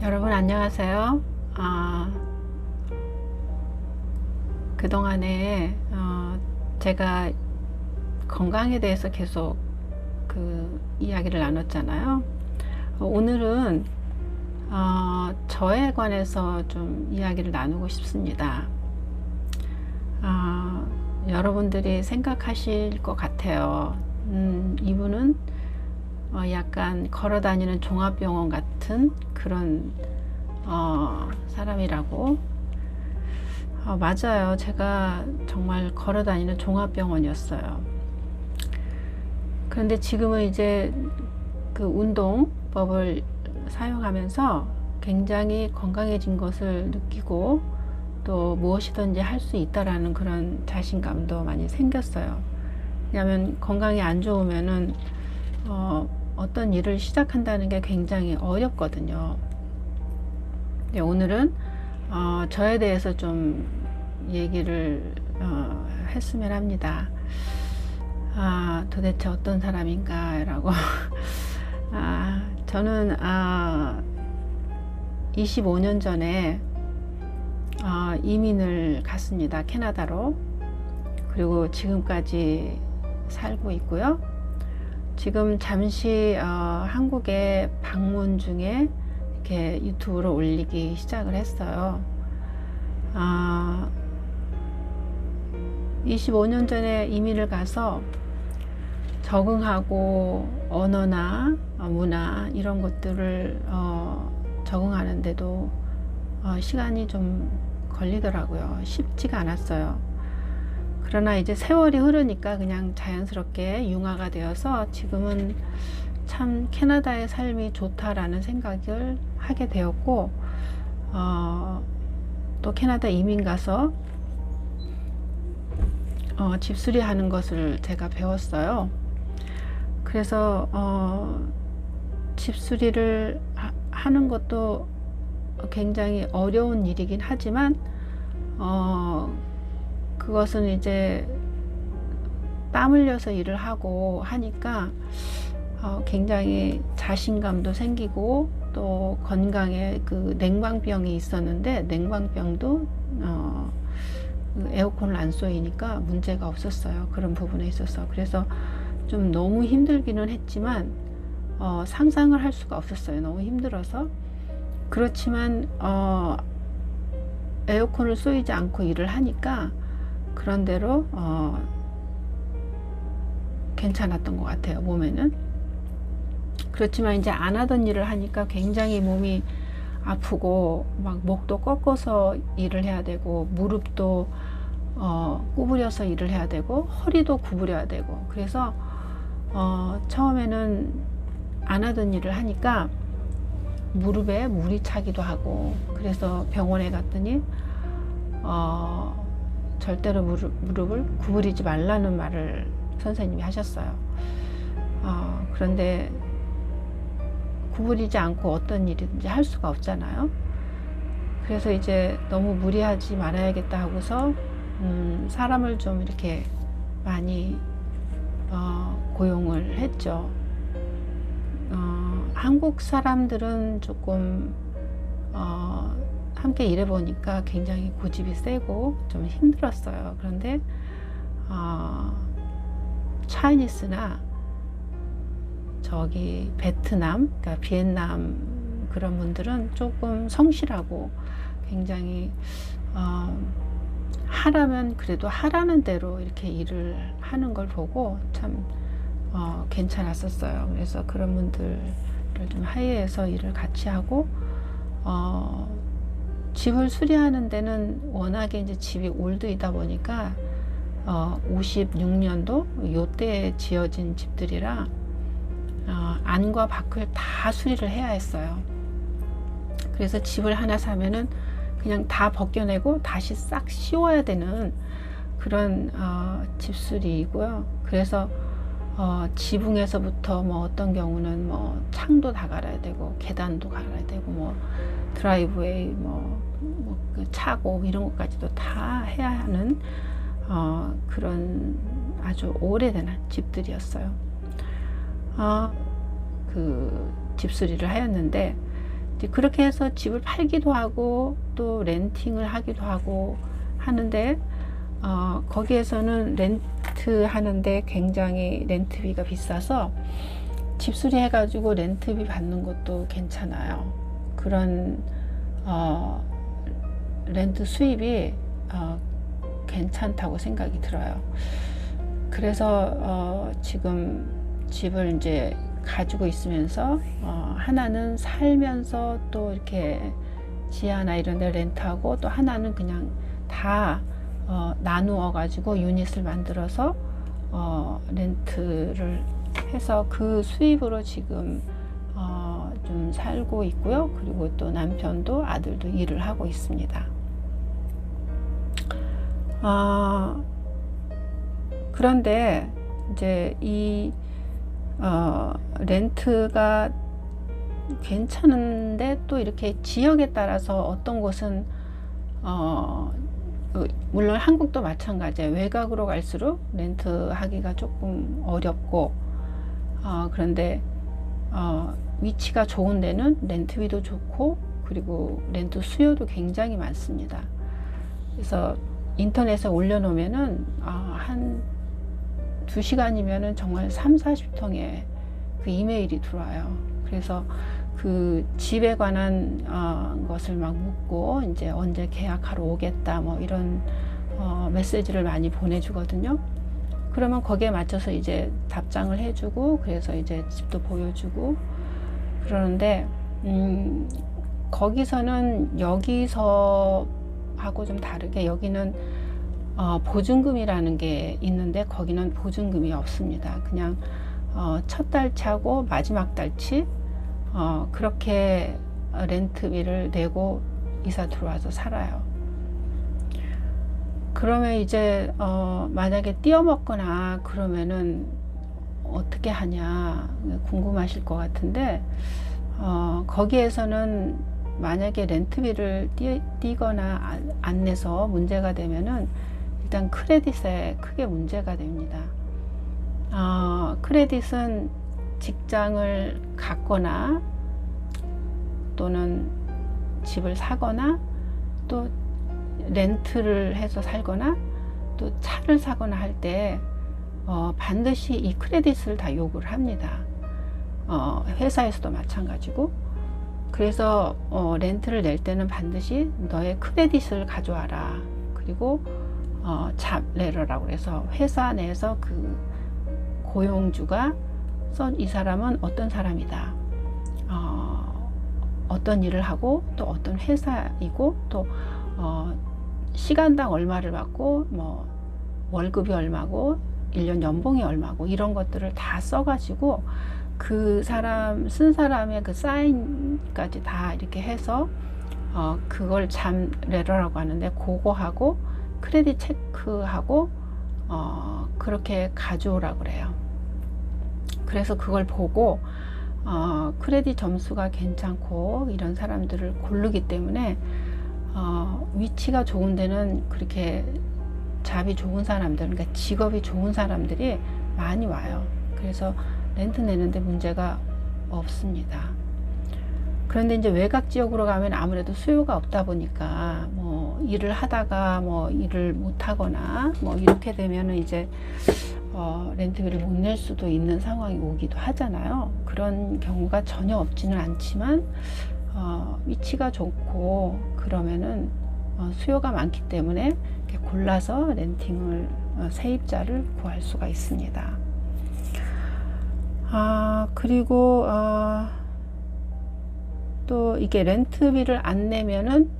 여러분 안녕하세요. 그동안에 제가 건강에 대해서 계속 이야기를 나눴잖아요. 오늘은 저에 관해서 좀 이야기를 나누고 싶습니다. 여러분들이 생각하실 것 같아요. 이분은 약간 걸어다니는 종합병원 같은 그런 사람이라고. 맞아요. 제가 정말 걸어다니는 종합병원이었어요. 그런데 지금은 이제 그 운동법을 사용하면서 굉장히 건강해진 것을 느끼고 또 무엇이든지 할 수 있다라는 그런 자신감도 많이 생겼어요. 왜냐하면 건강이 안 좋으면은 어떤 일을 시작한다는 게 굉장히 어렵거든요. 근데 오늘은 저에 대해서 좀 얘기를 했으면 합니다. 도대체 어떤 사람인가 라고. 저는 25년 전에 이민을 갔습니다. 캐나다로. 그리고 지금까지 살고 있고요. 지금 잠시 한국에 방문 중에 이렇게 유튜브로 올리기 시작을 했어요. 25년 전에 이민을 가서 적응하고 언어나 문화 이런 것들을 적응하는데도 시간이 좀 걸리더라고요. 쉽지가 않았어요. 그러나 이제 세월이 흐르니까 그냥 자연스럽게 융화가 되어서 지금은 참 캐나다의 삶이 좋다라는 생각을 하게 되었고, 또 캐나다 이민 가서 집수리 하는 것을 제가 배웠어요. 그래서 집수리를 하는 것도 굉장히 어려운 일이긴 하지만 그것은 이제 땀 흘려서 일을 하고 하니까 굉장히 자신감도 생기고 또 건강에 그 냉방병이 있었는데 냉방병도 에어컨을 안 쏘이니까 문제가 없었어요. 그런 부분에 있어서. 그래서 좀 너무 힘들기는 했지만 상상을 할 수가 없었어요. 너무 힘들어서. 그렇지만 에어컨을 쏘이지 않고 일을 하니까 그런대로 괜찮았던 것 같아요. 몸에는. 그렇지만 이제 안 하던 일을 하니까 굉장히 몸이 아프고 막 목도 꺾어서 일을 해야 되고 무릎도 구부려서 일을 해야 되고 허리도 구부려야 되고 그래서 처음에는 안 하던 일을 하니까 무릎에 물이 차기도 하고 그래서 병원에 갔더니 절대로 무릎을 구부리지 말라는 말을 선생님이 하셨어요. 그런데 구부리지 않고 어떤 일이든지 할 수가 없잖아요. 그래서 이제 너무 무리하지 말아야겠다 하고서 사람을 좀 이렇게 많이 고용을 했죠. 한국 사람들은 조금 함께 일해보니까 굉장히 고집이 세고 좀 힘들었어요. 그런데 차이니스나 저기 베트남, 그러니까 비엔남 그런 분들은 조금 성실하고 굉장히 하라면 그래도 하라는 대로 이렇게 일을 하는 걸 보고 참 괜찮았었어요. 그래서 그런 분들을 좀 하이에서 일을 같이 하고 집을 수리하는 데는 워낙에 이제 집이 올드이다 보니까 56년도 요때 지어진 집들이라 안과 밖을 다 수리를 해야 했어요. 그래서 집을 하나 사면은 그냥 다 벗겨내고 다시 싹 씌워야 되는 그런 집수리이고요. 그래서 지붕에서부터 뭐 어떤 경우는 뭐 창도 다 갈아야 되고 계단도 갈아야 되고 뭐 드라이브웨이 그 차고 이런 것까지도 다 해야 하는 그런 아주 오래된 집들이었어요. 그 집수리를 하였는데 그렇게 해서 집을 팔기도 하고 또 렌팅을 하기도 하고 하는데, 거기에서는 렌트 하는데 굉장히 렌트비가 비싸서 집수리 해가지고 렌트비 받는 것도 괜찮아요. 그런 렌트 수입이 괜찮다고 생각이 들어요. 그래서 지금 집을 이제 가지고 있으면서 하나는 살면서 또 이렇게 지하나 이런 데 렌트하고, 또 하나는 그냥 다 나누어 가지고 유닛을 만들어서 렌트를 해서 그 수입으로 지금 좀 살고 있고요. 그리고 또 남편도 아들도 일을 하고 있습니다. 그런데 이제 이 렌트가 괜찮은데, 또 이렇게 지역에 따라서 어떤 곳은 물론 한국도 마찬가지예요. 외곽으로 갈수록 렌트 하기가 조금 어렵고, 그런데 위치가 좋은 데는 렌트비도 좋고, 그리고 렌트 수요도 굉장히 많습니다. 그래서 인터넷에 올려놓으면은 한 2시간이면은 정말 30-40통의 그 이메일이 들어와요. 그래서 그 집에 관한 것을 막 묻고, 이제 언제 계약하러 오겠다 뭐 이런 메시지를 많이 보내주거든요. 그러면 거기에 맞춰서 이제 답장을 해주고, 그래서 이제 집도 보여주고 그러는데, 거기서는 여기서 하고 좀 다르게, 여기는 보증금이라는 게 있는데 거기는 보증금이 없습니다. 그냥 첫 달치하고 마지막 달치 그렇게 렌트비를 내고 이사 들어와서 살아요. 그러면 이제 만약에 띄어먹거나 그러면은 어떻게 하냐 궁금하실 것 같은데, 거기에서는 만약에 렌트비를 띄거나 안 내서 문제가 되면은 일단 크레딧에 크게 문제가 됩니다. 크레딧은 직장을 갖거나 또는 집을 사거나 또 렌트를 해서 살거나 또 차를 사거나 할 때 반드시 이 크레딧을 다 요구를 합니다. 회사에서도 마찬가지고. 그래서 렌트를 낼 때는 반드시 너의 크레딧을 가져와라. 그리고 잡레러라고 해서 회사 내에서 그 고용주가 이 사람은 어떤 사람이다, 어떤 일을 하고 또 어떤 회사이고 또 시간당 얼마를 받고 뭐 월급이 얼마고 1년 연봉이 얼마고 이런 것들을 다 써가지고 그 사람 쓴 사람의 그 사인까지 다 이렇게 해서 그걸 잡레러라고 하는데, 그거하고 크레딧 체크하고 그렇게 가져오라고 그래요. 그래서 그걸 보고 크레딧 점수가 괜찮고 이런 사람들을 고르기 때문에 위치가 좋은 데는 그렇게 잡이 좋은 사람들, 그러니까 직업이 좋은 사람들이 많이 와요. 그래서 렌트 내는데 문제가 없습니다. 그런데 이제 외곽 지역으로 가면 아무래도 수요가 없다 보니까 뭐 일을 하다가 뭐 일을 못 하거나 뭐 이렇게 되면은 이제 렌트비를 못 낼 수도 있는 상황이 오기도 하잖아요. 그런 경우가 전혀 없지는 않지만 위치가 좋고 그러면은 수요가 많기 때문에 이렇게 골라서 렌팅을 세입자를 구할 수가 있습니다. 그리고 또 이게 렌트비를 안 내면은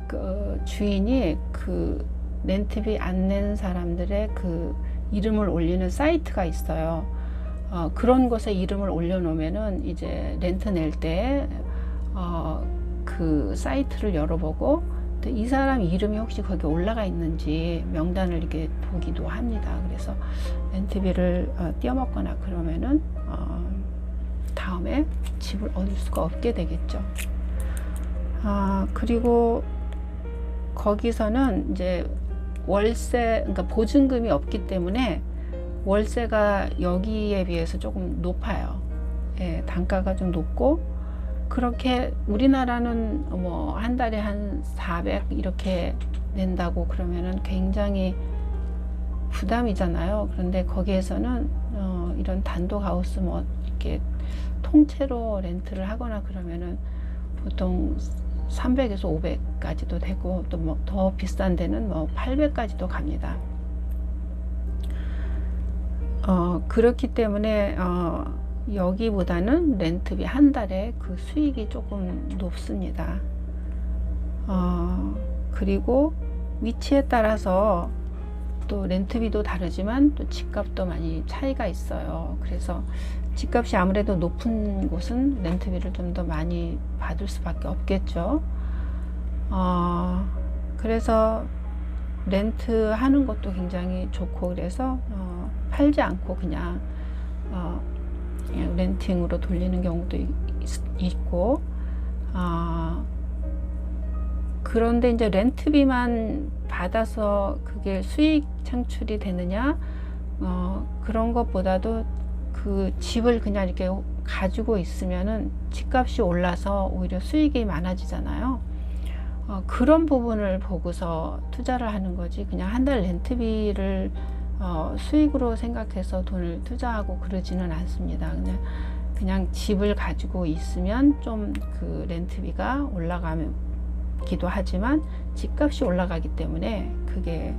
그 주인이 그 렌트비 안 낸 사람들의 그 이름을 올리는 사이트가 있어요. 그런 곳에 이름을 올려놓으면은 이제 렌트 낼 때 그 사이트를 열어보고 또 이 사람 이름이 혹시 거기 올라가 있는지 명단을 이렇게 보기도 합니다. 그래서 렌트비를 띄어먹거나 그러면은 다음에 집을 얻을 수가 없게 되겠죠. 그리고 거기서는 이제 월세, 그러니까 보증금이 없기 때문에 월세가 여기에 비해서 조금 높아요. 예, 단가가 좀 높고, 그렇게 우리나라는 뭐 한 달에 한 400 이렇게 낸다고 그러면은 굉장히 부담이잖아요. 그런데 거기에서는 이런 단독 하우스 뭐 이렇게 통째로 렌트를 하거나 그러면은 보통 300에서 500까지도 되고, 또 뭐 더 비싼 데는 뭐 800까지도 갑니다. 그렇기 때문에 여기보다는 렌트비 한 달에 그 수익이 조금 높습니다. 그리고 위치에 따라서 또 렌트비도 다르지만 또 집값도 많이 차이가 있어요. 그래서 집값이 아무래도 높은 곳은 렌트비를 좀 더 많이 받을 수밖에 없겠죠. 그래서 렌트 하는 것도 굉장히 좋고, 그래서 팔지 않고 그냥 렌팅으로 돌리는 경우도 있고, 그런데 이제 렌트비만 받아서 그게 수익 창출이 되느냐, 그런 것보다도 그 집을 그냥 이렇게 가지고 있으면은 집값이 올라서 오히려 수익이 많아지잖아요. 그런 부분을 보고서 투자를 하는 거지, 그냥 한 달 렌트비를 수익으로 생각해서 돈을 투자하고 그러지는 않습니다. 그냥 집을 가지고 있으면 좀 그 렌트비가 올라가기도 하지만 집값이 올라가기 때문에 그게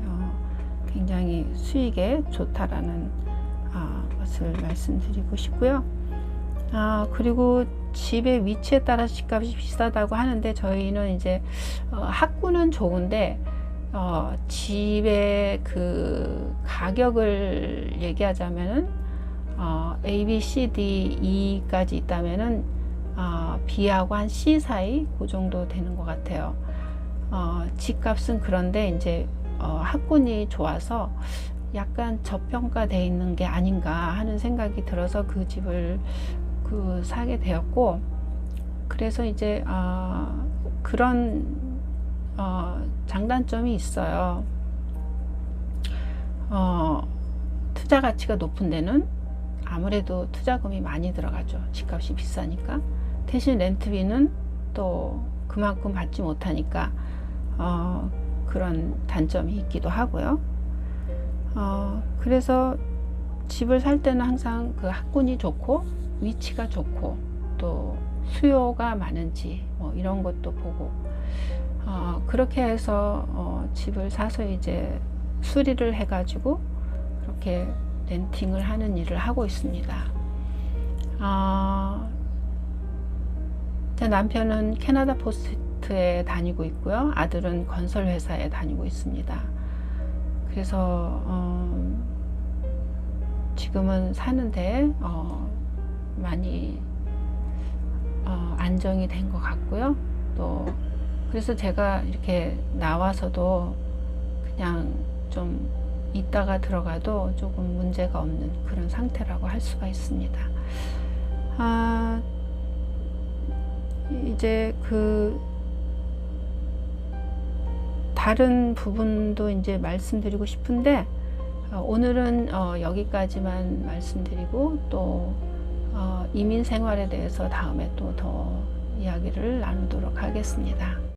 굉장히 수익에 좋다라는 것을 말씀드리고 싶고요. 그리고 집의 위치에 따라 집값이 비싸다고 하는데, 저희는 이제 학구는 좋은데 집의 그 가격을 얘기하자면은 A, B, C, D, E까지 있다면은 B하고 한 C 사이 그 정도 되는 것 같아요. 집값은 그런데 이제 학군이 좋아서 약간 저평가되어 있는 게 아닌가 하는 생각이 들어서 그 집을 사게 되었고, 그래서 이제 그런 장단점이 있어요. 투자 가치가 높은 데는 아무래도 투자금이 많이 들어가죠. 집값이 비싸니까. 대신 렌트비는 또 그만큼 받지 못하니까 그런 단점이 있기도 하고요. 그래서 집을 살 때는 항상 그 학군이 좋고 위치가 좋고 또 수요가 많은지 뭐 이런 것도 보고, 그렇게 해서 집을 사서 이제 수리를 해가지고 그렇게 렌팅을 하는 일을 하고 있습니다. 제 남편은 캐나다 포스트에 다니고 있고요. 아들은 건설 회사에 다니고 있습니다. 그래서 지금은 사는데 많이 안정이 된 것 같고요. 또 그래서 제가 이렇게 나와서도 그냥 좀 있다가 들어가도 조금 문제가 없는 그런 상태라고 할 수가 있습니다. 이제 그 다른 부분도 이제 말씀드리고 싶은데, 오늘은 여기까지만 말씀드리고, 또 이민 생활에 대해서 다음에 또 더 이야기를 나누도록 하겠습니다.